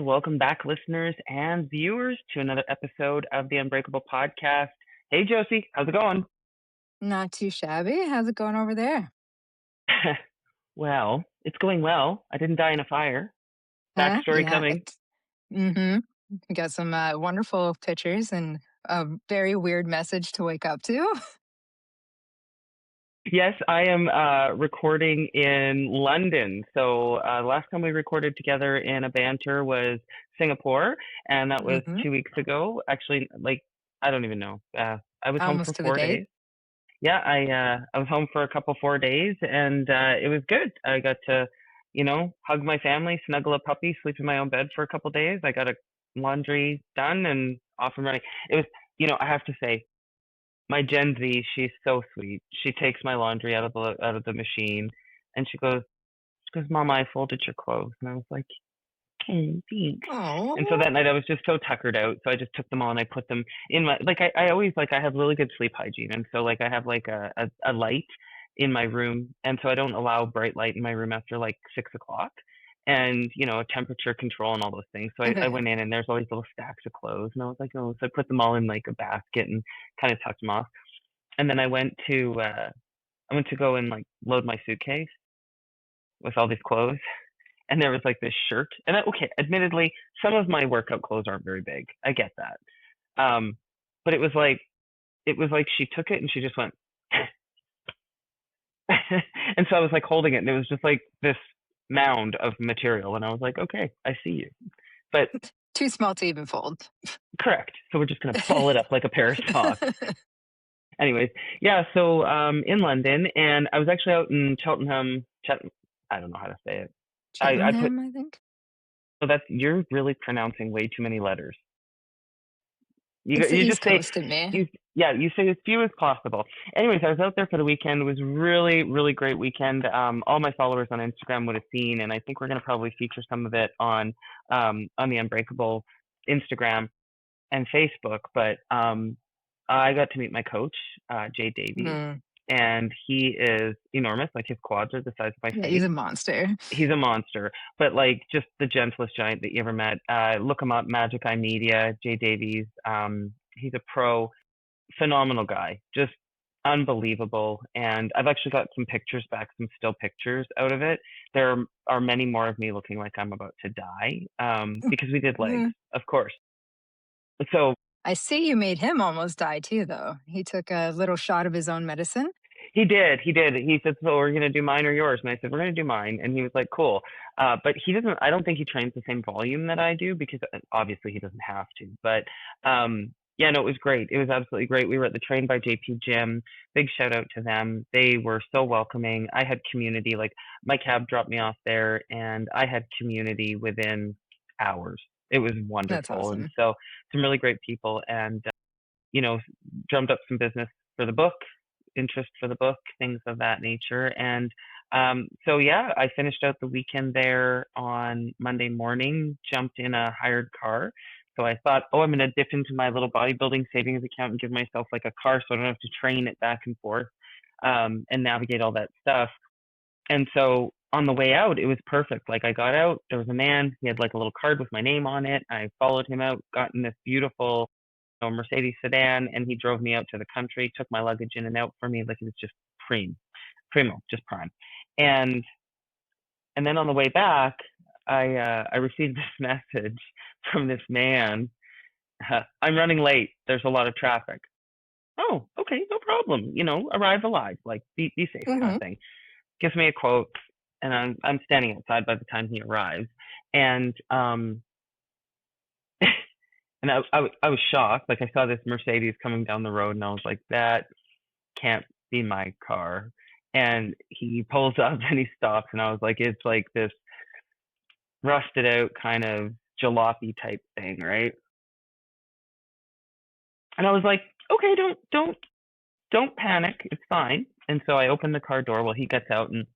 and welcome back, listeners and viewers, to another episode of the Unbreakable podcast. Hey, Josie, how's it going? Not too shabby. How's it going over there? Well, it's going well. I didn't die in a fire. Huh? Backstory Yeah. coming. Mm-hmm. We got some wonderful pictures and a very weird message to wake up to. Yes, I am recording in London. So the last time we recorded together in a banter was Singapore, and that was hmm 2 weeks ago. Actually, I don't even know. I was home for Almost to the 4 days. date. Yeah, I was home for a couple 4 days, and it was good. I got to, hug my family, snuggle a puppy, sleep in my own bed for a couple days. I got a laundry done and off and running. It was, I have to say, my Gen Z, she's so sweet. She takes my laundry out of the machine, and she goes, Mama, I folded your clothes, and I was like, okay, thanks. And so Oh. that night I was just so tuckered out, so I just took them all and I put them in my I always I have really good sleep hygiene, and so I have a light in my room, and so I don't allow bright light in my room after like 6 o'clock, and temperature control and all those things. So I Okay. went in and there's all these little stacks of clothes, and I was like, oh, so I put them all in like a basket and kind of tucked them off, and then I went to go and like load my suitcase with all these clothes, and there was like this shirt. And okay, admittedly, some of my workout clothes aren't very big. I get that. But it was like she took it and she just went, and so I was like holding it, and it was just like this mound of material, and I was like, okay, I see you. But Too small to even fold. correct. So we're just gonna ball it up like a pair of socks. Anyways, yeah. So in London, and I was actually out in Cheltenham. I don't know how to say it. I put Cheltenham, I think. so that's you're really pronouncing way too many letters. You It's the you East just say Coast in me. you yeah, you say as few as possible. Anyways, I was out there for the weekend. It was really, really great weekend. All my followers on Instagram would have seen, and I think we're gonna probably feature some of it on the Unbreakable Instagram and Facebook. But I got to meet my coach, Jay Davies, Mm. and he is enormous. Like his quads are the size of my Yeah, he's face. a monster. He's a monster, but like just the gentlest giant that you ever met. Look him up, Magic Eye Media, Jay Davies. He's a pro, phenomenal guy, just unbelievable. And I've actually got some pictures back, some still pictures out of it. There are many more of me looking like I'm about to die, because we did legs, Mm. of course. So I see you made him almost die too, though. He took a little shot of his own medicine. he did, he did. He said, "So we're gonna do mine or yours?" And I said, "We're gonna do mine." And he was like, "Cool." But he doesn't. I don't think he trains the same volume that I do because obviously he doesn't have to. But yeah, no, it was great. It was absolutely great. We were at the Train by JP gym. Big shout out to them. They were so welcoming. I had community. Like my cab dropped me off there, and I had community within hours. It was That's wonderful, and awesome. so some really great people, and you know, drummed up some business for the book, interest for the book, things of that nature. And so, yeah, I finished out the weekend there on Monday morning, jumped in a hired car. So I thought, oh, I'm going to dip into my little bodybuilding savings account and give myself like a car so I don't have to train it back and forth, and navigate all that stuff. And so on the way out, it was perfect. Like I got out, there was a man, he had like a little card with my name on it. I followed him out, got in this beautiful Mercedes sedan, and he drove me out to the country, took my luggage in and out for me like it was just primo, just prime. And and then on the way back, I received this message from this man. I'm running late. There's a lot of traffic. Oh, okay, no problem. Arrive alive, like be safe, kind hmm of thing. Gives me a quote, and I'm standing outside by the time he arrives, and and I was shocked. Like I saw this Mercedes coming down the road, and I was like, that can't be my car. And he pulls up and he stops, and I was like, it's like this rusted out kind of jalopy type thing, right? And I was like, okay, don't panic, it's fine. And so I opened the car door. Well, he gets out, and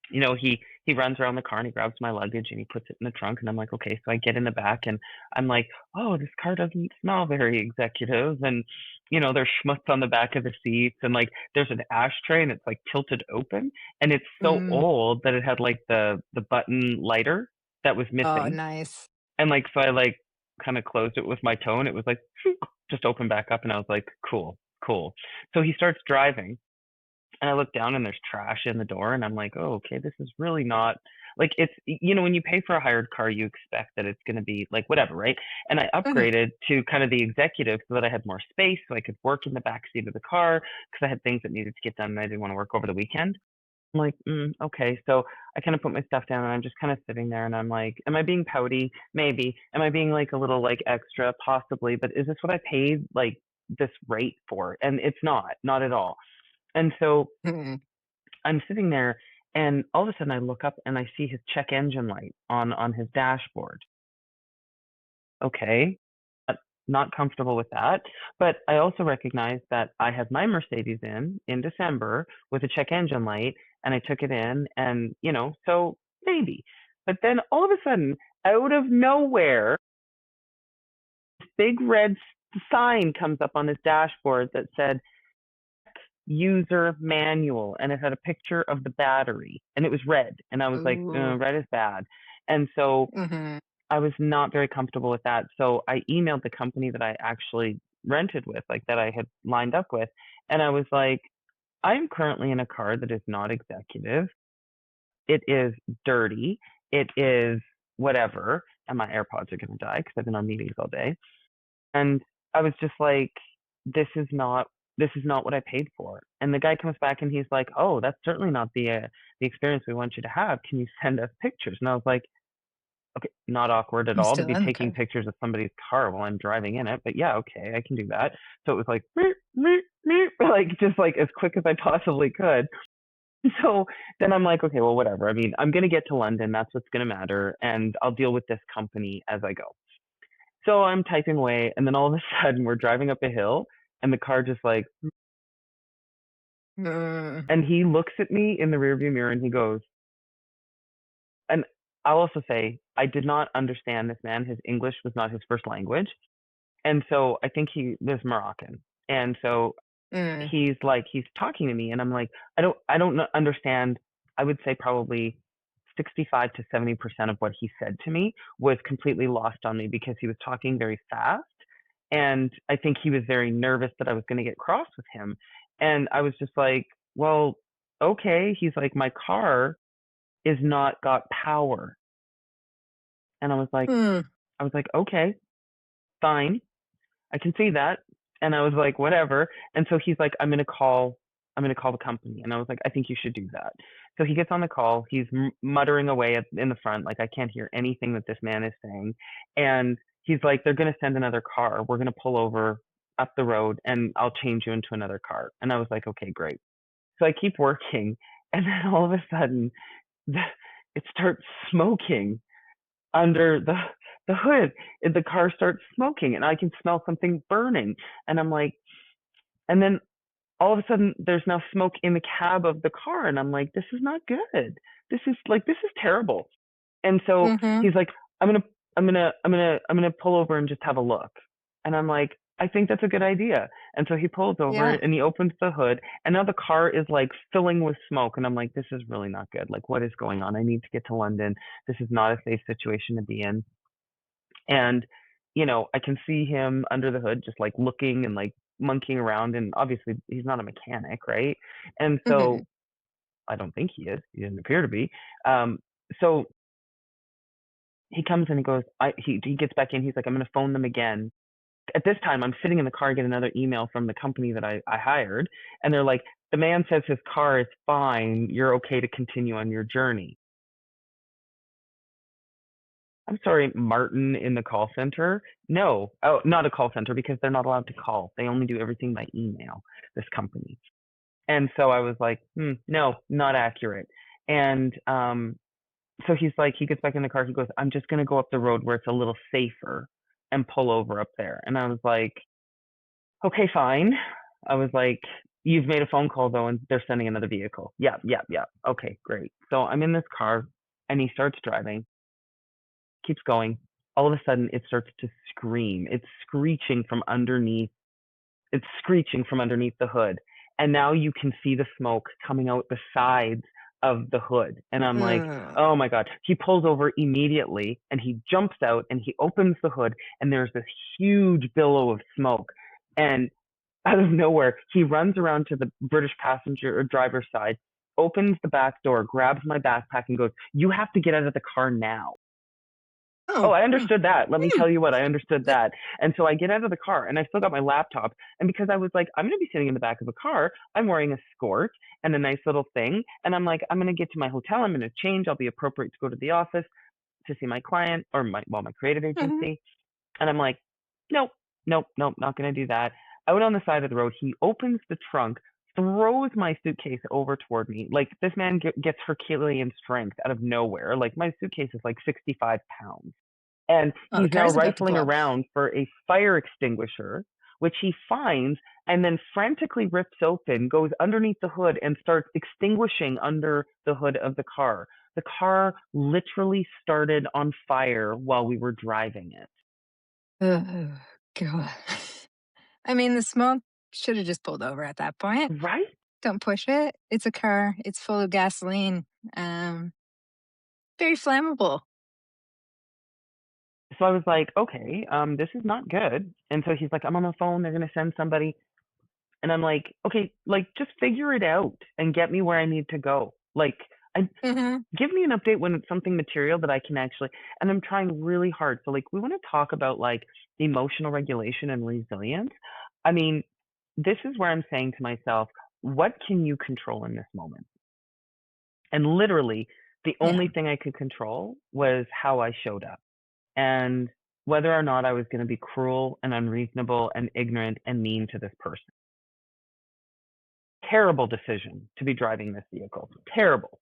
he runs around the car and he grabs my luggage and he puts it in the trunk, and I'm like, okay. So I get in the back and I'm like, oh, this car doesn't smell very executive, and there's schmutz on the back of the seats, and like there's an ashtray and it's like tilted open, and it's so Mm. old that it had like the button lighter that was Oh, missing. nice. And like, so I like kind of closed it with my toe and it was like, just opened back up. And I was like, cool, cool. So he starts driving and I look down and there's trash in the door and I'm like, oh, okay, this is really not like it's when you pay for a hired car, you expect that it's going to be like whatever, right? And I Mhm. upgraded to kind of the executive so that I had more space so I could work in the back seat of the car because I had things that needed to get done and I didn't want to work over the weekend. I'm like, okay. So I kind of put my stuff down and I'm just kind of sitting there and I'm like, am I being pouty? Maybe. Am I being like a little like extra? Possibly. But is this what I paid like this rate for? And it's not at all. And so Mhm. I'm sitting there and all of a sudden I look up and I see his check engine light on his dashboard. Okay. Not comfortable with that. But I also recognize that I had my Mercedes in December with a check engine light and I took it in and, so maybe. But then all of a sudden, out of nowhere, this big red sign comes up on his dashboard that said user manual and it had a picture of the battery and it was red. And I was like, Ooh. red is bad. And so Mhm. I was not very comfortable with that. So I emailed the company that I actually rented with, like that I had lined up with. And I was like, I am currently in a car that is not executive. It is dirty. It is whatever. And my AirPods are going to die because I've been on meetings all day. And I was just like, this is not what I paid for. And the guy comes back and he's like, oh, that's certainly not the experience we want you to have. Can you send us pictures? And I was like, okay, not awkward at I'm all to still be in the taking car. pictures of somebody's car while I'm driving in it, but yeah, okay, I can do that. So it was like meep, meep, meep, like just like as quick as I possibly could. So then I'm like, okay, well, whatever. I mean, I'm gonna get to London. That's what's gonna matter, and I'll deal with this company as I go. So I'm typing away, and then all of a sudden we're driving up a hill, and the car just like, Mm. and he looks at me in the rearview mirror, and he goes, and I'll also say I did not understand this man. His English was not his first language. And so I think he was Moroccan. And so Mm. he's talking to me and I'm like, I don't understand. I would say probably 65 to 70% of what he said to me was completely lost on me because he was talking very fast. And I think he was very nervous that I was going to get cross with him. And I was just like, well, okay. He's like, my car is not got power. And Mm. I was like, okay, fine. I can see that. And I was like, whatever. And so he's like, I'm gonna call the company. And I was like, I think you should do that. So he gets on the call. He's muttering away in the front, like I can't hear anything that this man is saying. And he's like, they're gonna send another car. We're gonna pull over up the road, and I'll change you into another car. And I was like, okay, great. So I keep working, and then all of a sudden, it starts smoking under the hood. And the car starts smoking and I can smell something burning. And I'm like, and then all of a sudden there's now smoke in the cab of the car. And I'm like, this is not good. This is terrible. And so Mhm. he's like, I'm gonna pull over and just have a look. And I'm like, I think that's a good idea. And so he pulls over Yeah. and he opens the hood and now the car is like filling with smoke. And I'm like, this is really not good. Like, what is going on? I need to get to London. This is not a safe situation to be in. And, I can see him under the hood just like looking and like monkeying around. And obviously he's not a mechanic, right? And Mhm. so I don't think he is. He doesn't appear to be. So he comes and he goes, he gets back in. He's like, I'm going to phone them again. At this time, I'm sitting in the car, I get another email from the company that I hired. And they're like, the man says his car is fine. You're okay to continue on your journey. I'm sorry, Martin in the call center? No. Oh, not a call center because they're not allowed to call. They only do everything by email, this company. And so I was like, no, not accurate. And so he's like, he gets back in the car. He goes, I'm just going to go up the road where it's a little safer and pull over up there. And I was like, okay, fine. I was like, you've made a phone call though, and they're sending another vehicle. Yeah, yeah, yeah. Okay, great. So I'm in this car and he starts driving, keeps going. All of a sudden, it starts to scream. It's screeching from underneath. It's screeching from underneath the hood. And now you can see the smoke coming out the sides of the hood. And I'm like, Mm. oh my God. He pulls over immediately and he jumps out and he opens the hood and there's this huge billow of smoke. And out of nowhere, he runs around to the British passenger or driver's side, opens the back door, grabs my backpack and goes, "You have to get out of the car now." Oh, Oh. I Oh. understood that. Let me Hmm. tell you what, I understood Th- that. And so I get out of the car and I still got my laptop. And because I was like, I'm going to be sitting in the back of a car, I'm wearing a skirt and a nice little thing. And I'm like, I'm going to get to my hotel. I'm going to change. I'll be appropriate to go to the office to see my client or my creative mhm. agency. And I'm like, nope, nope, nope, not going to do that. Out on the side of the road, he opens the trunk, throws my suitcase over toward me. Like this man gets Herculean strength out of nowhere. Like my suitcase is like 65 pounds. And Oh, the he's now car's about to rifling blow. around for a fire extinguisher, which he finds and then frantically rips open, goes underneath the hood, and starts extinguishing under the hood of the car. The car literally started on fire while we were driving it. Oh, God. I mean, the smoke should have just pulled over at that point. Right? Don't push it. It's a car. It's full of gasoline. Um, Very flammable. So I was like, okay, this is not good. And so he's like, I'm on the phone. They're going to send somebody. And I'm like, okay, like just figure it out and get me where I need to go. Like, I, Mhm. give me an update when it's something material that I can actually, and I'm trying really hard. So like, we want to talk about like emotional regulation and resilience. I mean, this is where I'm saying to myself, what can you control in this moment? And literally, the Yeah. only thing I could control was how I showed up and whether or not I was going to be cruel and unreasonable and ignorant and mean to this person. Terrible decision to be driving this vehicle. Terrible.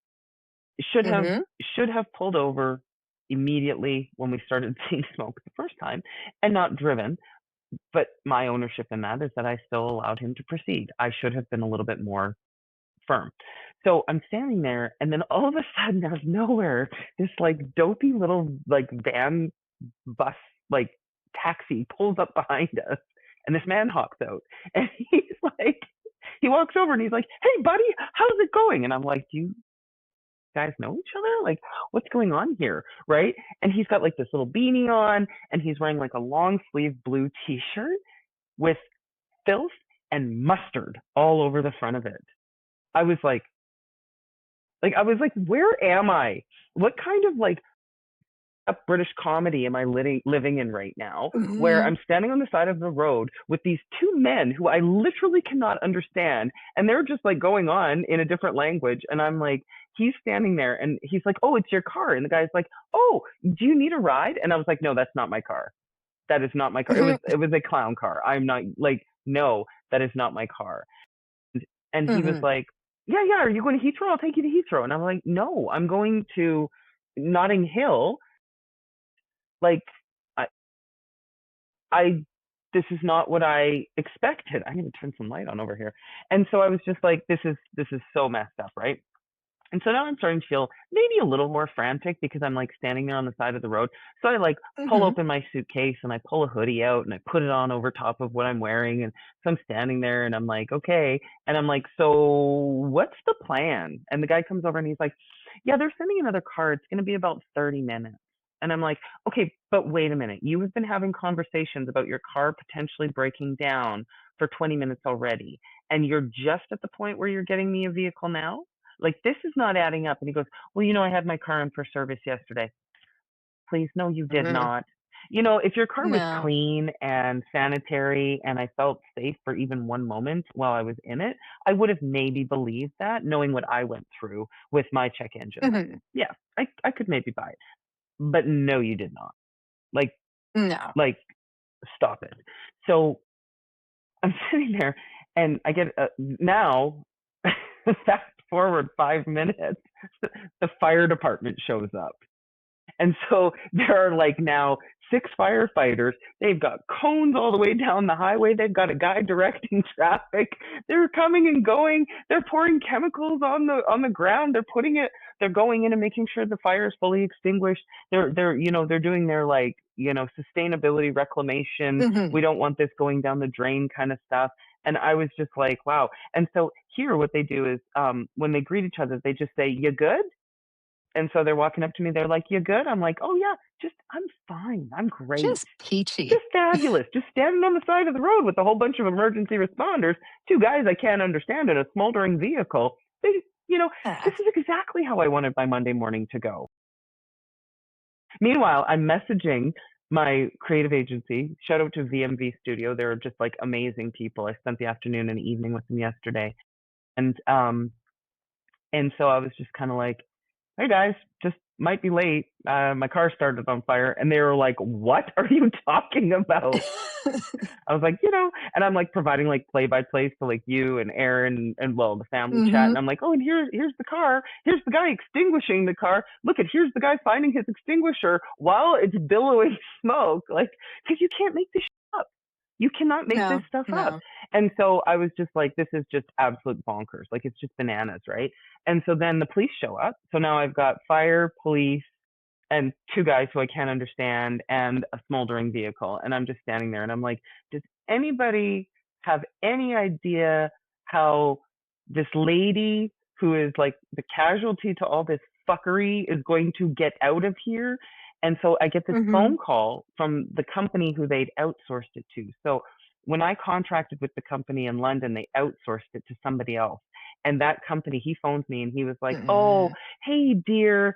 Should have Mhm. should have pulled over immediately when we started seeing smoke the first time and not driven. But my ownership in that is that I still allowed him to proceed. I should have been a little bit more firm. So I'm standing there, and then all of a sudden, out of nowhere, this like dopey little like van bus like taxi pulls up behind us, and this man hops out, and he's like, he walks over and he's like, "Hey, buddy, how's it going?" And I'm like, "Do you guys know each other? Like, what's going on here?" Right? And he's got like this little beanie on, and he's wearing like a long sleeve blue T-shirt with filth and mustard all over the front of it. I was like, where am I? What kind of like a British comedy am I living in right now, where Mhm. I'm standing on the side of the road with these two men who I literally cannot understand, and they're just like going on in a different language, and I'm like, he's standing there, and he's like, "Oh, it's your car," and the guy's like, "Oh, do you need a ride?" And I was like, "No, that's not my car. That is not my car. It was a clown car. I'm not like, no, that is not my car." And he was Mhm. like, "Yeah, yeah, are you going to Heathrow? I'll take you to Heathrow." And I'm like, "No, I'm going to Notting Hill. Like, I, I, this is not what I expected." I'm going to turn some light on over here. And so I was just like, this is so messed up, right? And so now I'm starting to feel maybe a little more frantic because I'm like standing there on the side of the road. So I like pull Mhm. open my suitcase and I pull a hoodie out and I put it on over top of what I'm wearing. And so I'm standing there and I'm like, okay. And I'm like, so what's the plan? And the guy comes over and he's like, yeah, they're sending another car. It's going to be about 30 minutes. And I'm like, okay, but wait a minute. You have been having conversations about your car potentially breaking down for 20 minutes already. And you're just at the point where you're getting me a vehicle now? Like, this is not adding up. And he goes, well, I had my car in for service yesterday. Please, no, you did Mhm. not. If your car was No. clean and sanitary and I felt safe for even one moment while I was in it, I would have maybe believed that, knowing what I went through with my check engine light. Mhm. Yeah, I could maybe buy it. But no, you did not. Like, No. like, stop it. So I'm sitting there and I get now, fast forward 5 minutes, the fire department shows up. And so there are like now 6 firefighters. They've got cones all the way down the highway. They've got a guy directing traffic. They're coming and going. They're pouring chemicals on the ground. they're going in and making sure the fire is fully extinguished. They're doing their like, sustainability reclamation. Hmm. We don't want this going down the drain kind of stuff. And I was just like, wow. And so here, what they do is, when they greet each other, they just say, "You good?" And so they're walking up to me. They're like, "You good?" I'm like, "Oh yeah, I'm fine. I'm great. Just peachy. Just fabulous. Just standing on the side of the road with a whole bunch of emergency responders, two guys I can't understand in a smoldering vehicle. They, you know, Yeah. this is exactly how I wanted my Monday morning to go." Meanwhile, I'm messaging my creative agency. Shout out to VMV Studio. They're just like amazing people. I spent the afternoon and evening with them yesterday. And so I was just kind of like, "Hey guys, just might be late. My car started on fire." And they were like, "What are you talking about?" I was like, and I'm like providing like play by plays to like you and Aaron and well, the family chat. Hmm. And I'm like, "Oh, and here's the car. Here's the guy extinguishing the car. Look at, here's the guy finding his extinguisher while it's billowing smoke." Like, because you can't make this shit up. You cannot make this No, stuff up. no. And so I was just like, this is just absolute bonkers. Like, it's just bananas, right? And so then the police show up. So now I've got fire, police, and two guys who I can't understand, and a smoldering vehicle. And I'm just standing there and I'm like, does anybody have any idea how this lady who is like the casualty to all this fuckery is going to get out of here? And so I get this Hmm. phone call from the company who they'd outsourced it to. So when I contracted with the company in London, they outsourced it to somebody else. And that company, he phoned me and he was like, "Oh, Mm. hey dear,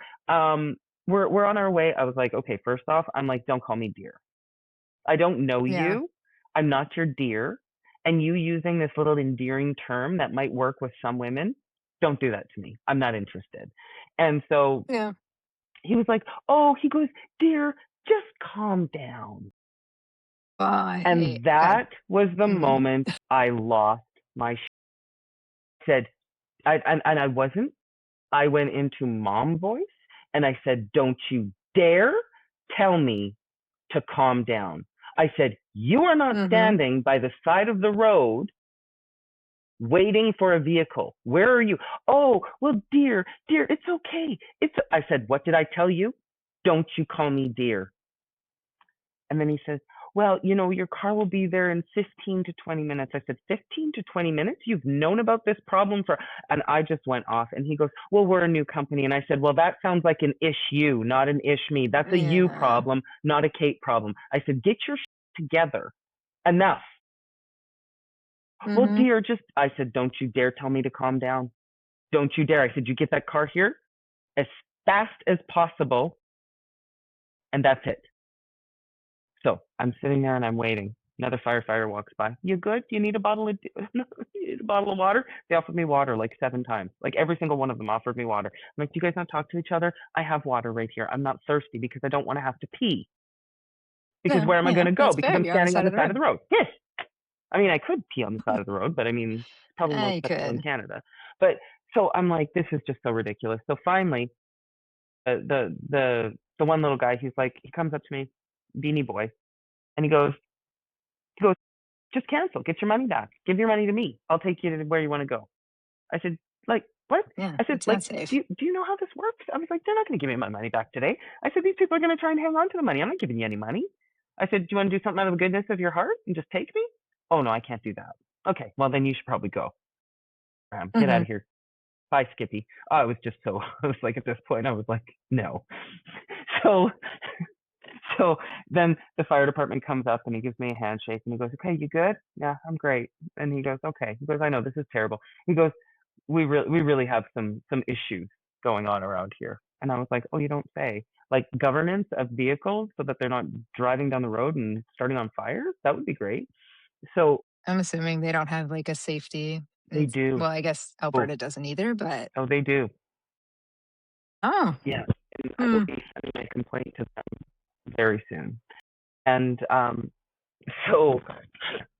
we're on our way." I was like, "Okay, first off, I'm like, don't call me dear. I don't know Yeah. you. I'm not your dear. And you using this little endearing term that might work with some women, don't do that to me. I'm not interested." And so Yeah. he was like, "Oh," he goes, "Dear, just calm down." Oh, I And hate I that was the mm. moment I lost my said, and I wasn't. I went into mom voice and I said, "Don't you dare tell me to calm down." I said, "You are not Mhm. standing by the side of the road waiting for a vehicle. Where are you?" "Oh, well, dear, dear, it's okay. I said, "What did I tell you? Don't you call me dear." And then he says, "Well, your car will be there in 15 to 20 minutes." I said, 15 to 20 minutes? You've known about this problem for, and I just went off. And he goes, "Well, we're a new company." And I said, "Well, that sounds like an issue, not an ish me. That's a you Yeah. problem, not a Kate problem." I said, "Get your together. Enough." "Well, Mhm. dear, just," I said, "Don't you dare tell me to calm down. Don't you dare." I said, "You get that car here as fast as possible, and that's it." So I'm sitting there and I'm waiting. Another firefighter walks by. "You good? Do you need a bottle of you need a bottle of water?" They offered me water like 7 times. Like every single one of them offered me water. I'm like, "Do you guys not talk to each other? I have water right here. I'm not thirsty because I don't want to have to pee. Because Yeah, where am I going yeah, to go? that's Because fair, I'm you're on the standing on side the of the side of road. the road." Yes. I mean, I could pee on the side of the road, but I mean, it's probably more You acceptable in could. Canada. But so I'm like, this is just so ridiculous. So finally, the one little guy, he's like, he comes up to me, beanie boy, and he goes, "Just cancel. Get your money back. Give your money to me. I'll take you to where you want to go." I said, "Like, what?" Yeah, I said, that "Like, sounds do safe. you know how this works?" I was like, "They're not going to give me my money back today." I said, "These people are going to try and hang on to the money. I'm not giving you any money." I said, "Do you want to do something out of the goodness of your heart and just take me?" "Oh, no, I can't do that." "Okay, well, then you should probably go. Get out Mhm. of here. Bye, Skippy." I was just so, I was like, at this point, I was like, no. So so then the fire department comes up and he gives me a handshake and he goes, "Okay, you good?" "Yeah, I'm great." And he goes, "Okay." He goes, "I know this is terrible." He goes, we really have some issues going on around here." And I was like, "Oh, you don't say." Like governance of vehicles so that they're not driving down the road and starting on fire? That would be great. So I'm assuming they don't have, like, a safety they it's do. well, I guess Oh, Alberta doesn't either, but oh, they do. oh, Yeah. And I will hmm. be sending my complaint to them very soon. And so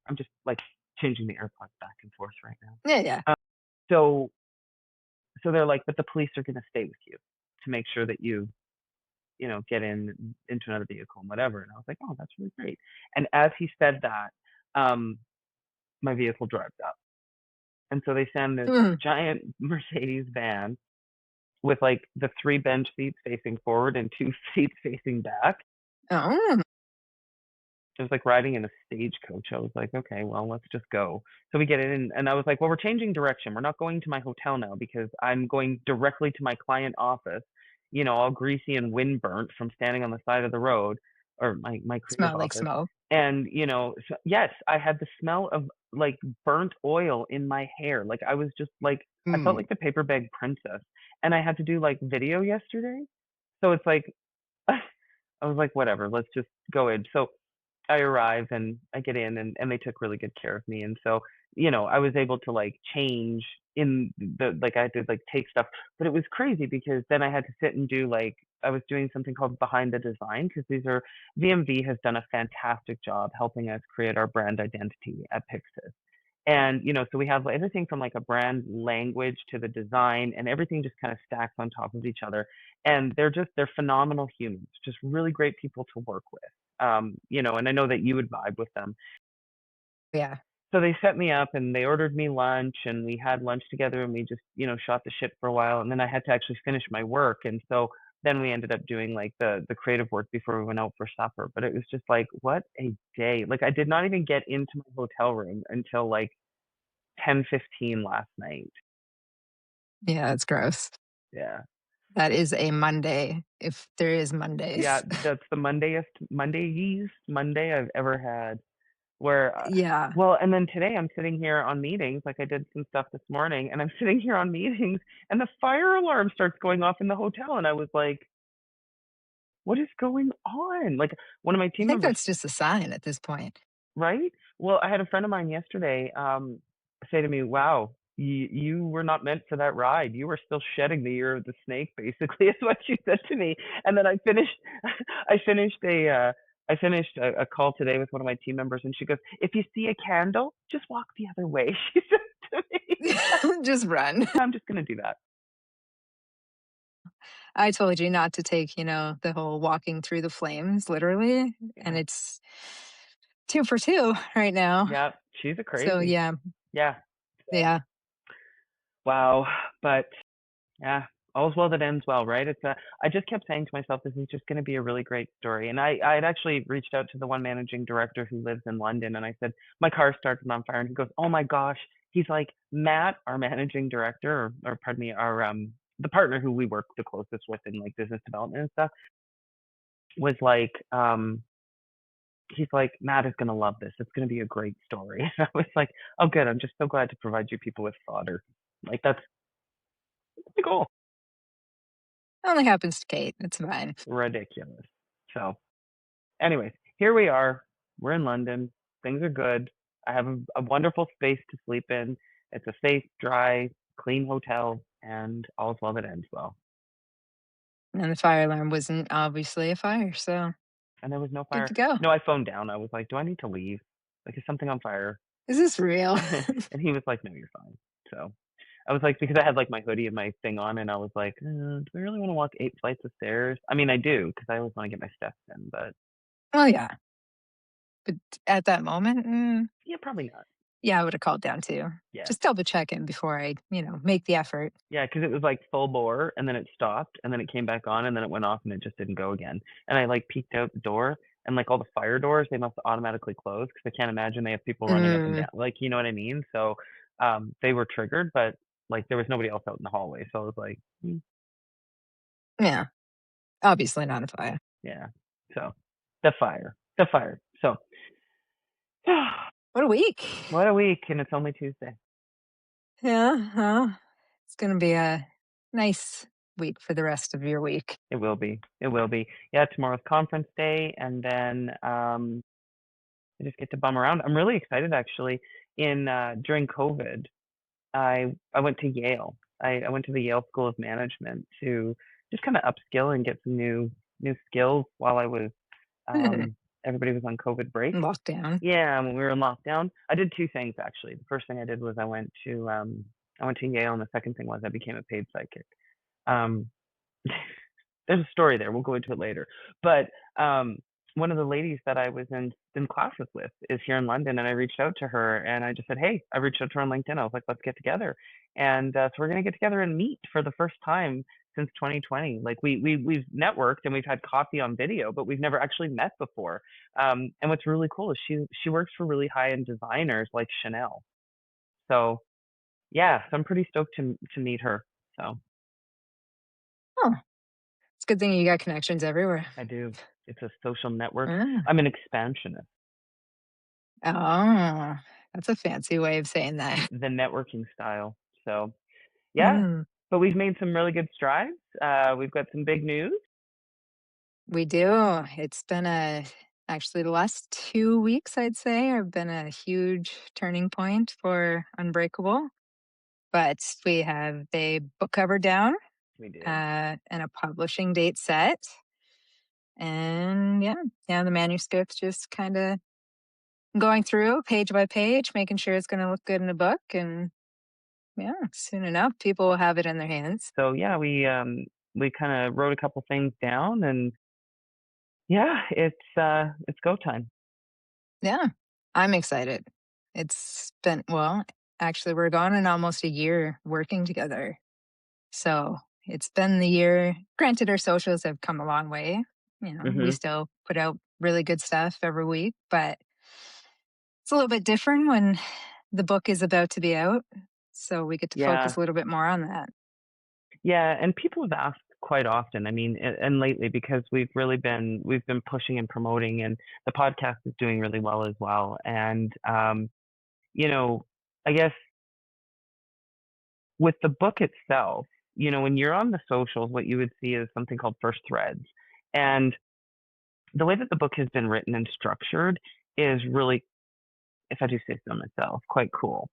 I'm just like changing the AirPods back and forth right now. Yeah, yeah. So they're like, "But the police are going to stay with you to make sure that you get into another vehicle and whatever." And I was like, "Oh, that's really great." And as he said that, my vehicle drives up, and so they send this Mm. giant Mercedes van with like the 3 bench seats facing forward and 2 seats facing back. Oh, It was like riding in a stagecoach. I was like, okay, well, let's just go. So we get in, and I was like, well, we're changing direction. We're not going to my hotel now because I'm going directly to my client office, all greasy and wind burnt from standing on the side of the road, or my creative smell like office. smoke. And, so, yes, I had the smell of like burnt oil in my hair. Like I was just like, I felt Mm. like the paper bag princess. And I had to do like video yesterday. So it's like, I was like, whatever, let's just go in. So I arrive and I get in, and they took really good care of me. And so, I was able to like change in like I had to like take stuff, but it was crazy because then I had to sit and do like I was doing something called behind the design because VMV has done a fantastic job helping us create our brand identity at Pixis. And, so we have everything from like a brand language to the design, and everything just kind of stacks on top of each other. And they're phenomenal humans, just really great people to work with. And I know that you would vibe with them. Yeah. So they set me up and they ordered me lunch, and we had lunch together, and we just, shot the shit for a while. And then I had to actually finish my work. And so then we ended up doing like the creative work before we went out for supper. But it was just like, what a day. Like I did not even get into my hotel room until like 10:15 last night. Yeah, it's gross. Yeah. That is a Monday, if there is Yeah, Mondays. that's the Mondayest Monday I've ever had. Where Yeah. well, and then today I'm sitting here on meetings, like I did some stuff this morning, and I'm sitting here on meetings, and the fire alarm starts going off in the hotel, and I was like, "What is going on?" Like one of my I team think members, that's just a sign at this point. right? Well, I had a friend of mine yesterday say to me, "Wow, you were not meant for that ride. You were still shedding the year of the snake," basically, is what she said to me. And then I finished, I finished a call today with one of my team members, and she goes, "If you see a candle, just walk the other way." She said to me. Just run. I'm just gonna do that. I told you not to take, the whole walking through the flames literally, and Yeah, it's 2 for 2 right now. yeah, she's a So, crazy. yeah. Yeah, so Yeah. wow, but yeah, all's well that ends well, right? I just kept saying to myself, this is just going to be a really great story. And I had actually reached out to the one managing director who lives in London, and I said, my car started on fire. And he goes, oh my gosh. He's like, Matt, our managing director, or pardon me, the partner who we work the closest with in like business development and stuff, was like, he's like, Matt is going to love this. It's going to be a great story. And I was like, oh, good. I'm just so glad to provide you people with fodder. Like, that's the goal. Only happens to Kate. It's fine. Ridiculous. So, anyways, here we are. We're in London. Things are good. I have a wonderful space to sleep in. It's a safe, dry, clean hotel, and all's well that ends well. And the fire alarm wasn't obviously a fire, so And there was no good fire. to go. No, I phoned down. I was like, do I need to leave? Like, is something on fire? Is this real? And he was like, no, you're fine. So I was like, because I had like my hoodie and my thing on, and I was like, do I really want to walk 8 flights of stairs? I mean, I do, because I always want to get my steps in, but Well, yeah. But at that moment, yeah, probably not. yeah, I would have called down too. Yeah. Just double check in before I, make the effort. Yeah, because it was like full bore, and then it stopped, and then it came back on, and then it went off, and it just didn't go again. And I like peeked out the door, and like all the fire doors, they must automatically close because I can't imagine they have people running up and Mm, down. Like, you know what I mean? So, they were triggered, but like there was nobody else out in the hallway, so I was like, yeah, obviously not a fire. yeah. So, the fire. So, What a week. what a week, and it's only Tuesday. Yeah, well, it's gonna be a nice week for the rest of your week. It will be. It will be. Yeah, tomorrow's conference day, and then I just get to bum around. I'm really excited actually. In During COVID, I went to Yale. I went to the Yale School of Management to just kind of upskill and get some new skills while I was everybody was on COVID break. Lockdown. Yeah, when we were in lockdown, I did two things actually. The first thing I did was I went to Yale, and the second thing was I became a paid psychic. Um, there's a story there. We'll go into it later. But one of the ladies that I was in classes with is here in London, and I reached out to her, and I just said, "Hey," I reached out to her on LinkedIn. I was like, "Let's get together," and so we're gonna get together and meet for the first time since 2020. Like we've networked and we've had coffee on video, but we've never actually met before. And what's really cool is she works for really high-end designers like Chanel. So yeah, so I'm pretty stoked to meet her. So Oh, it's a good thing you got connections everywhere. I do. It's a social network. Ah. I'm an expansionist. Oh, that's a fancy way of saying that. The networking style. So yeah, Mm, but we've made some really good strides. We've got some big news. we do. It's been actually the last 2 weeks, I'd say, have been a huge turning point for Unbreakable. But we have a book cover down, We do. and a publishing date set. And yeah, the manuscript's just kind of going through page by page, making sure it's going to look good in a book. And yeah, soon enough, people will have it in their hands. So yeah, we kind of wrote a couple things down, and yeah, it's go time. Yeah, I'm excited. It's been, well, actually, we're gone in almost a year working together. So it's been the year. Granted, our socials have come a long way. We Mhm. still put out really good stuff every week, but it's a little bit different when the book is about to be out. So we get to focus Yeah. a little bit more on that. Yeah, and people have asked quite often. I mean, and lately because we've been pushing and promoting, and the podcast is doing really well as well. And you know, I guess with the book itself, when you're on the socials, what you would see is something called first threads. And the way that the book has been written and structured is really, if I do say so myself, quite cool.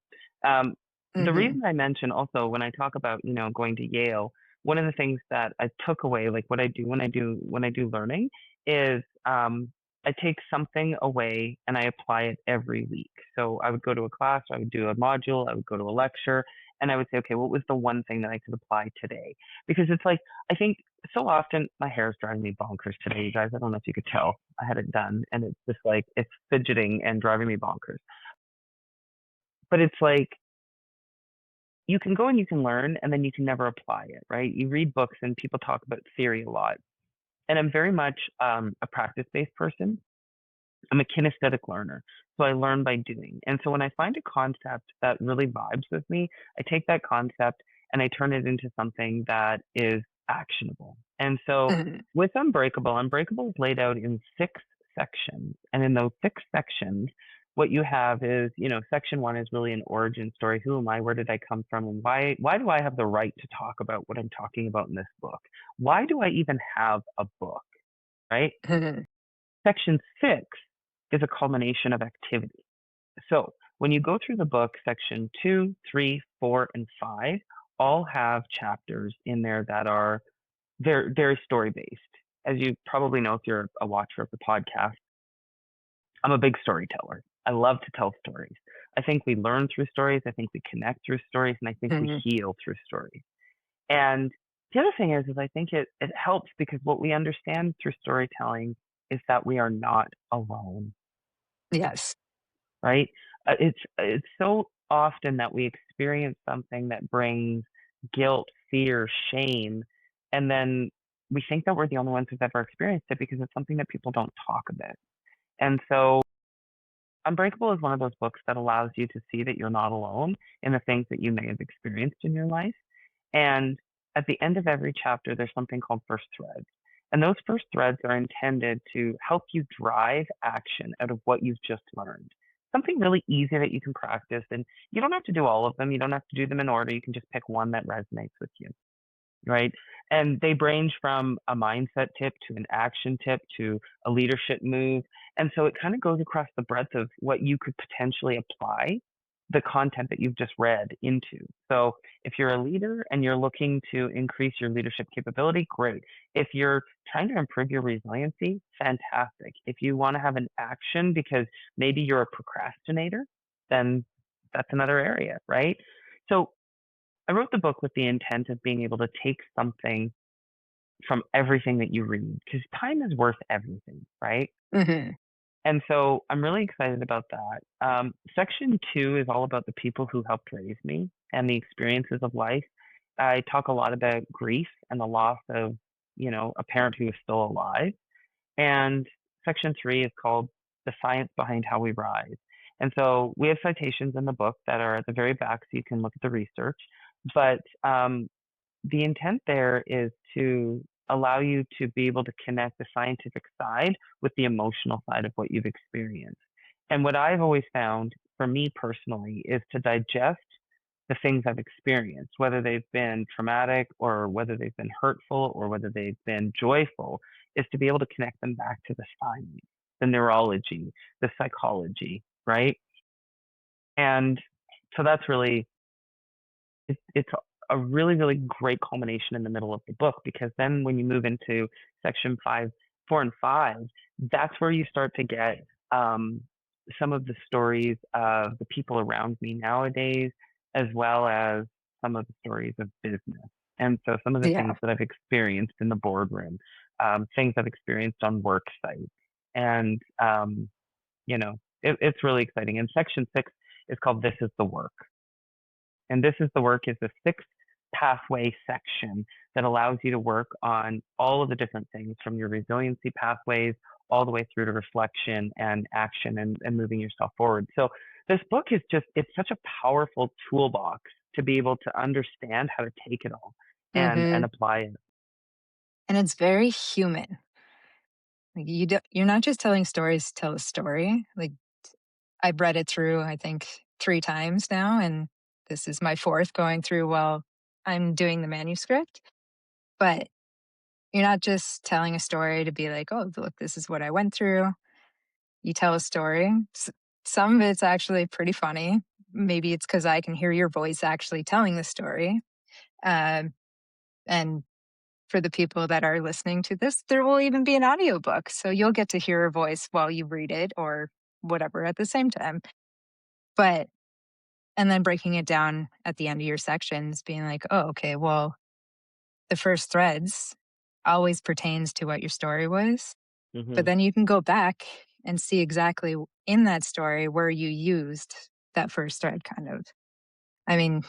Um, the Hmm. reason I mention also when I talk about, going to Yale, one of the things that I took away, like what I do when I do learning, is I take something away and I apply it every week. So I would go to a class, I would do a module, I would go to a lecture, and I would say, okay, what was the one thing that I could apply today? Because it's like I think so often my hair is driving me bonkers today, you guys. I don't know if you could tell. I had it done, and it's just like it's fidgeting and driving me bonkers. But it's like you can go and you can learn and then you can never apply it, right? You read books and people talk about theory a lot. And I'm very much a practice based person. I'm a kinesthetic learner. So I learn by doing. And so when I find a concept that really vibes with me, I take that concept and I turn it into something that is actionable. And so Hmm. with Unbreakable, Unbreakable is laid out in 6 sections. And in those 6 sections, what you have is, section one is really an origin story. Who am I? Where did I come from? And why do I have the right to talk about what I'm talking about in this book? Why do I even have a book? Right? Hmm. Section six is a culmination of activity. So when you go through the book, section two, three, four, and five all have chapters in there that are very, very story based. As you probably know, if you're a watcher of the podcast, I'm a big storyteller. I love to tell stories. I think we learn through stories. I think we connect through stories, and I think we Hmm. heal through stories. And the other thing is I think it helps because what we understand through storytelling is that we are not alone, Yes. right? It's so often that we experience something that brings guilt, fear, shame, and then we think that we're the only ones who've ever experienced it because it's something that people don't talk about. And so Unbreakable is one of those books that allows you to see that you're not alone in the things that you may have experienced in your life. And at the end of every chapter, there's something called first threads. And those first threads are intended to help you drive action out of what you've just learned. Something really easy that you can practice. And you don't have to do all of them. You don't have to do them in order. You can just pick one that resonates with you, right? And they range from a mindset tip to an action tip to a leadership move. And so it kind of goes across the breadth of what you could potentially apply the content that you've just read into. So if you're a leader and you're looking to increase your leadership capability, great. If you're trying to improve your resiliency, fantastic. If you want to have an action because maybe you're a procrastinator, then that's another area, right? So I wrote the book with the intent of being able to take something from everything that you read because time is worth everything, right? Hmm. And so I'm really excited about that. Section two is all about the people who helped raise me and the experiences of life. I talk a lot about grief and the loss of, a parent who is still alive. And section 3 is called The Science Behind How We Rise. And so we have citations in the book that are at the very back so you can look at the research. But the intent there is to allow you to be able to connect the scientific side with the emotional side of what you've experienced. And what I've always found for me personally is to digest the things I've experienced, whether they've been traumatic or whether they've been hurtful or whether they've been joyful, is to be able to connect them back to the science, the neurology, the psychology, right? And so that's really it's a really, really great culmination in the middle of the book, because then when you move into section 4 and 5, that's where you start to get some of the stories of the people around me nowadays, as well as some of the stories of business. And so some of the Yeah. things that I've experienced in the boardroom, things I've experienced on work sites. And, it's really exciting. And section 6 is called This is the Work. And This is the Work is a 6 pathway section that allows you to work on all of the different things from your resiliency pathways all the way through to reflection and action and moving yourself forward. So this book is it's such a powerful toolbox to be able to understand how to take it all and Hmm. apply it. And it's very human. Like you're not just telling stories to tell a story. Like I've read it through, I think, 3 times now, and this is my fourth going through while I'm doing the manuscript. But you're not just telling a story to be like, oh, look, this is what I went through. You tell a story. Some of it's actually pretty funny. Maybe it's because I can hear your voice actually telling the story. Um, and for the people that are listening to this, there will even be an audiobook. So you'll get to hear a voice while you read it or whatever at the same time. But, and then breaking it down at the end of your sections, being like, oh, okay, well, the first threads always pertains to what your story was. But Hmm. then you can go back and see exactly in that story where you used that first thread kind of. I mean,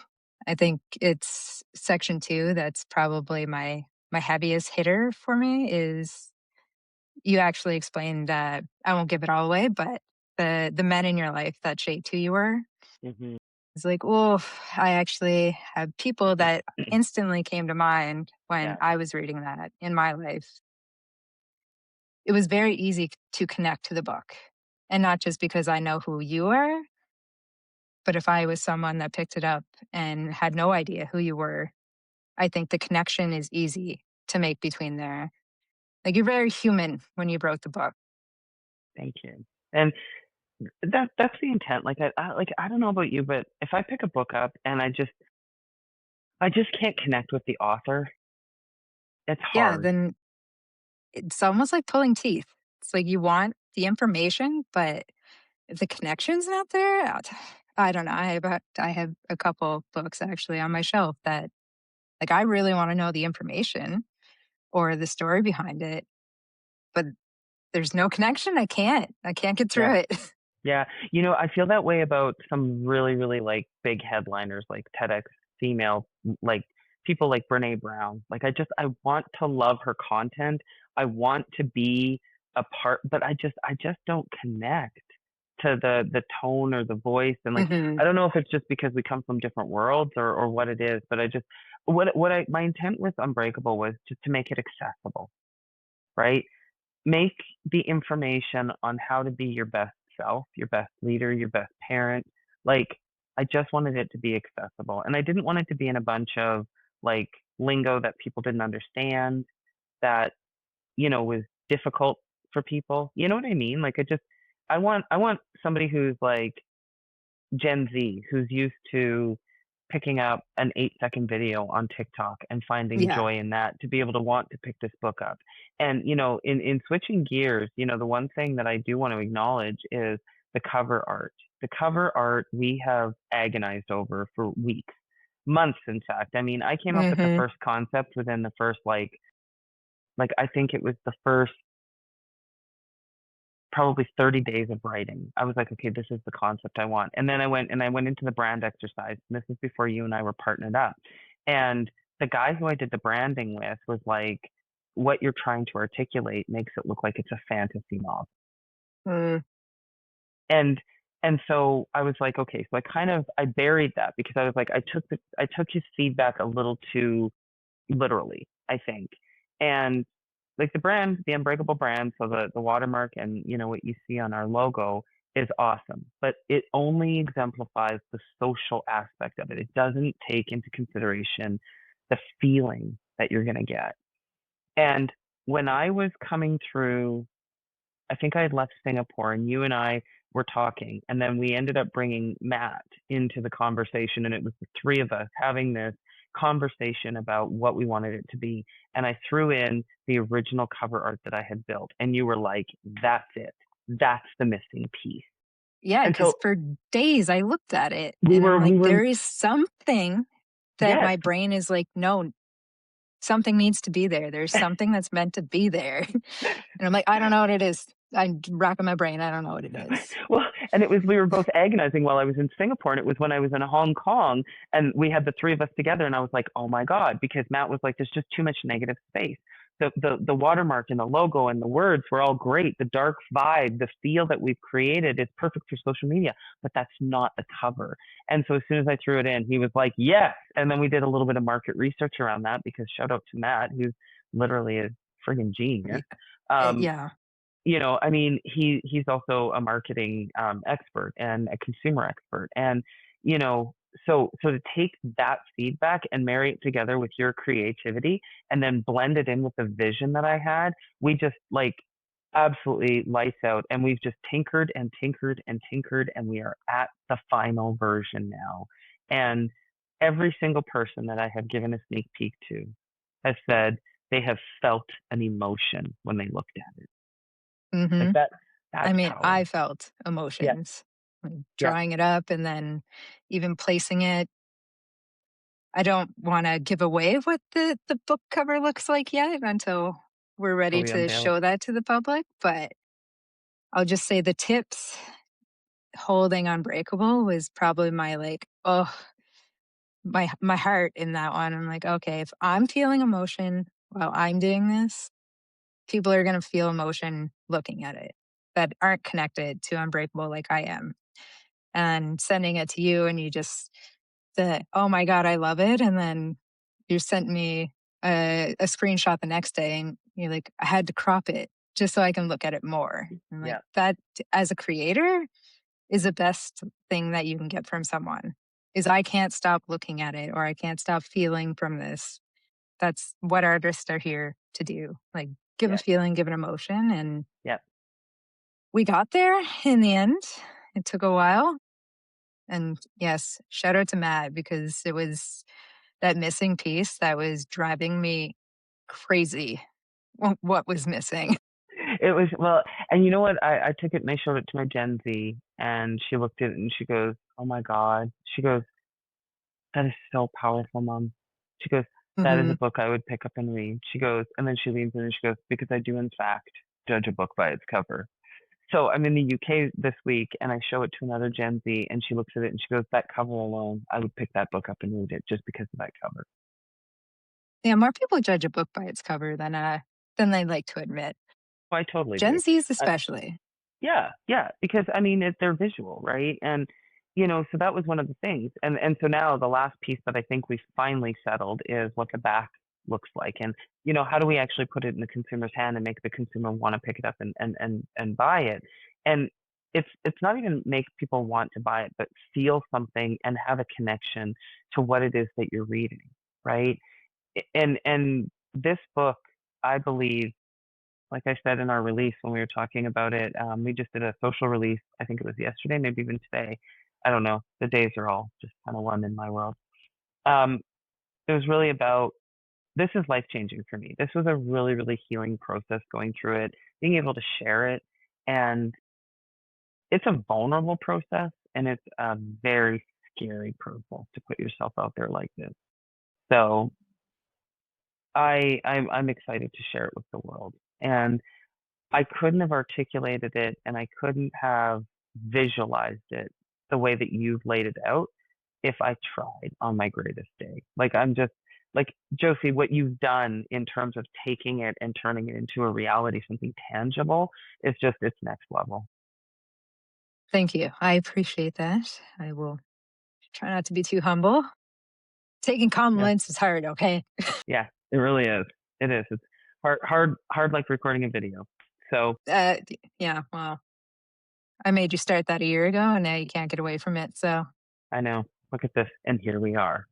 I think it's section 2 that's probably my heaviest hitter for me is you actually explained that I won't give it all away, but the men in your life that shaped who you were. Hmm. It's like, oh, I actually have people that instantly came to mind when Yeah. I was reading that in my life. It was very easy to connect to the book. And not just because I know who you are, but if I was someone that picked it up and had no idea who you were, I think the connection is easy to make between there. Like you're very human when you wrote the book. Thank you. And that's the intent. I don't know about you, but if I pick a book up and I just can't connect with the author, it's Yeah, hard. then it's almost like pulling teeth. It's like you want the information, but if the connection's not there, I don't know. I have a couple books actually on my shelf that like I really want to know the information or the story behind it, but there's no connection. I can't get Yeah. through it. Yeah, I feel that way about some really, really like big headliners like TEDx female, like people like Brene Brown. Like I want to love her content. I want to be a part, but I just don't connect to the tone or the voice. And like Hmm. I don't know if it's just because we come from different worlds or what it is, but I just my intent with Unbreakable was just to make it accessible, right? Make the information on how to be your best self, your best leader, your best parent. Like, I just wanted it to be accessible. And I didn't want it to be in a bunch of like lingo that people didn't understand, that, was difficult for people. You know what I mean? I want somebody who's like Gen Z, who's used to picking up an 8-second video on TikTok and finding Yeah. joy in that, to be able to want to pick this book up. And, in switching gears, the one thing that I do want to acknowledge is the cover art. The cover art we have agonized over for weeks, months, in fact. I mean, I came up with the Hmm. first concept within the first, I think it was the first probably 30 days of writing. I was like, okay, this is the concept I want. And then I went into the brand exercise. And this is before you and I were partnered up. And the guy who I did the branding with was like, what you're trying to articulate makes it look like it's a fantasy novel. Mm, And and so I was like, okay, so I buried that because I was like, I took his feedback a little too literally, I think. And like the brand, the Unbreakable brand, so the watermark and what you see on our logo is awesome, but it only exemplifies the social aspect of it. It doesn't take into consideration the feeling that you're going to get. And when I was coming through, I think I had left Singapore and you and I were talking, and then we ended up bringing Matt into the conversation, and it was the three of us having this conversation about what we wanted it to be. And I threw in the original cover art that I had built, and you were like, "That's it. That's the missing piece." yeah, And because so for days I looked at it we and I'm were, like, we were, there is something that yes. my brain is like, no, something needs to be there. There's something that's meant to be there. And I'm like, I don't know what it is. I'm racking my brain. I don't know what it is. Well, and we were both agonizing while I was in Singapore, and it was when I was in Hong Kong, and we had the three of us together, and I was like, oh my God, because Matt was like, there's just too much negative space. The watermark and the logo and the words were all great. The dark vibe, the feel that we've created is perfect for social media, but that's not the cover. And so as soon as I threw it in, he was like, yes. And then we did a little bit of market research around that because shout out to Matt, who's literally a friggin' Yeah. genius. Um, Yeah. I mean, he's also a marketing expert and a consumer expert, and so to take that feedback and marry it together with your creativity, and then blend it in with the vision that I had, we just like absolutely lights out, and we've just tinkered and tinkered and tinkered, and we are at the final version now. And every single person that I have given a sneak peek to has said they have felt an emotion when they looked at it. Hmm. Like that, I that's mean, power. I felt Yeah, emotions like yeah, drawing it up and then even placing it. I don't want to give away what the book cover looks like yet until we're ready totally to unveiled. show that to the public. But I'll just say the tips holding Unbreakable was probably my like, oh, my heart in that one. I'm like, okay, if I'm feeling emotion while I'm doing this, people are going to feel emotion looking at it that aren't connected to Unbreakable like I am. And sending it to you, and you just said, "Oh my god, I love it," and then you sent me a screenshot the next day, and you're like, "I had to crop it just so I can look at it more." I'm like, Yeah, that as a creator is the best thing that you can get from someone. Is I can't stop looking at it or I can't stop feeling from this. That's what artists are here to do. Like give a yeah, feeling, give an emotion, and yeah. we got there in the end. It took a while. And yes, shout out to Matt because it was that missing piece that was driving me crazy. What was missing? It was, well, and you know what? I took it and I showed it to my Gen Z, and she looked at it and she goes, "Oh my God." She goes, "That is so powerful, Mom." She goes, "That is Hmm. a book I would pick up and read." She goes, and then she leans in and she goes, "Because I do in fact judge a book by its cover." So I'm in the UK this week, and I show it to another Gen Z, and she looks at it and she goes, "That cover alone, I would pick that book up and read it just because of that cover." Yeah, more people judge a book by its cover than they like to admit. So I totally Gen do. Zs Uh, especially. Yeah, yeah, because I mean, they're visual, right? And so that was one of the things. And so now the last piece that I think we finally settled is what the back looks like, and how do we actually put it in the consumer's hand and make the consumer want to pick it up and buy it? And it's not even make people want to buy it, but feel something and have a connection to what it is that you're reading, right? And this book, I believe, like I said in our release when we were talking about it, we just did a social release. I think it was yesterday, maybe even today. I don't know. The days are all just kind of one in my world. Um, it was really about, this is life changing for me. This was a really, really healing process going through it, being able to share it. And it's a vulnerable process, and it's a very scary process to put yourself out there like this. So I'm excited to share it with the world. And I couldn't have articulated it and I couldn't have visualized it the way that you've laid it out if I tried on my greatest day. Like I'm just like Josie, what you've done in terms of taking it and turning it into a reality, something tangible, is just it's next level. Thank you. I appreciate that. I will try not to be too humble. Taking Yeah, compliments is hard, okay? yeah, it really is. It is. It's hard like recording a video. So Yeah, well, I made you start that a year ago, and now you can't get away from it. So, I know. Look at this, and here we are.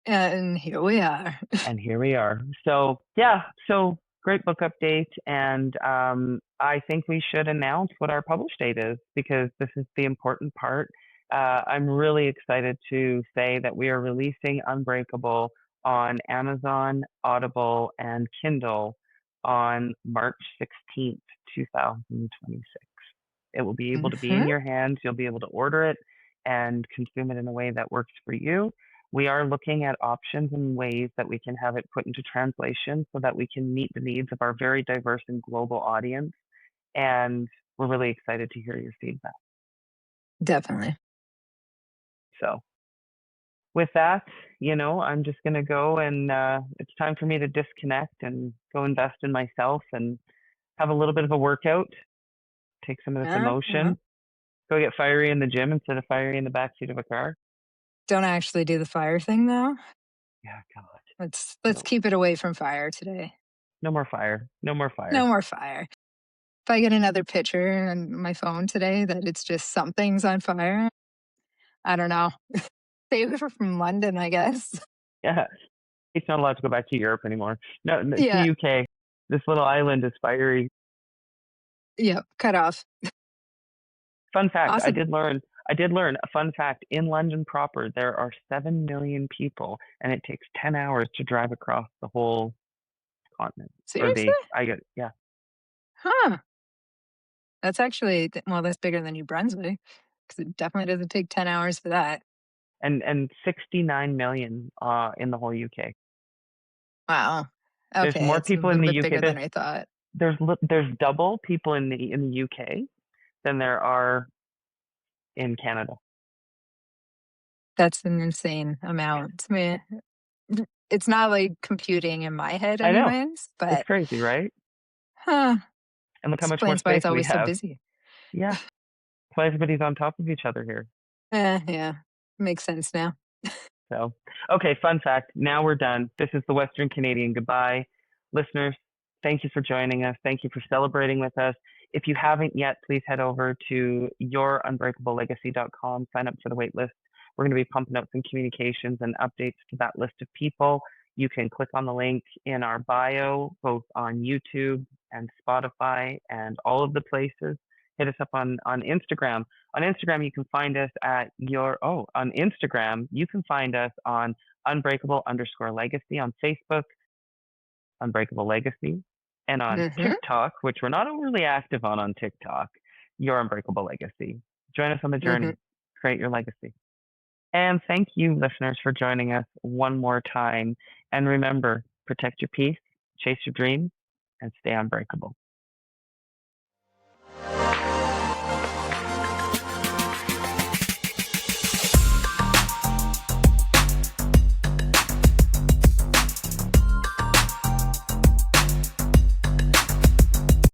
and here we are. And here we are. So yeah, so great book update, and I think we should announce what our publish date is because this is the important part. I'm really excited to say that we are releasing Unbreakable on Amazon, Audible, and Kindle on March 16th, 2026. It will be able to be Hmm. in your hands. You'll be able to order it and consume it in a way that works for you. We are looking at options and ways that we can have it put into translation so that we can meet the needs of our very diverse and global audience. And we're really excited to hear your feedback. Definitely. So, with that, I'm just going to go and it's time for me to disconnect and go invest in myself and have a little bit of a workout, take some of this Well, emotion, go get fiery in the gym instead of fiery in the backseat of a car. don't actually do the fire thing though. Yeah, God. Let's No, keep it away from fire today. no more fire. No more fire. No more fire. If I get another picture on my phone today that it's just something's on fire, I don't know. Stay away from London, I guess. Yeah. He's not allowed to go back to Europe anymore. No, no, to Yeah. UK. This little island is fiery. Yep. Cut off. Fun fact, I Awesome. did learn a fun fact in London proper there are 7 million people and it takes 10 hours to drive across the whole continent or Seriously? the I get yeah. Huh. That's actually, well, that's bigger than New Brunswick because it definitely doesn't take 10 hours for that. And 69 million in the whole UK. Wow. There's Okay. more It's a people in little the bit UK. bigger than I thought. There's double people in the UK than there are in Canada. That's an insane amount. I mean, it's not like computing in my head, I know. anyways, It's but crazy, right? huh. And look how much more Explains why space it's we always so have. busy. Yeah. That's why everybody's on top of each other here. Yeah. Makes sense now. So, okay, fun fact. Now we're done. This is the Western Canadian goodbye. Listeners, thank you for joining us. Thank you for celebrating with us. If you haven't yet, please head over to yourunbreakablelegacy.com, sign up for the wait list. We're going to be pumping out some communications and updates to that list of people. You can click on the link in our bio, both on YouTube and Spotify and all of the places. Hit us up on Instagram. On Instagram, you can find us on Instagram, you can find us on Unbreakable_Legacy, on Facebook, Unbreakable Legacy, and on Hmm. TikTok, which we're not overly active on TikTok, Your Unbreakable Legacy. Join us on the Hmm. journey. Create your legacy. And thank you, listeners, for joining us one more time. And remember, protect your peace, chase your dreams, and stay unbreakable.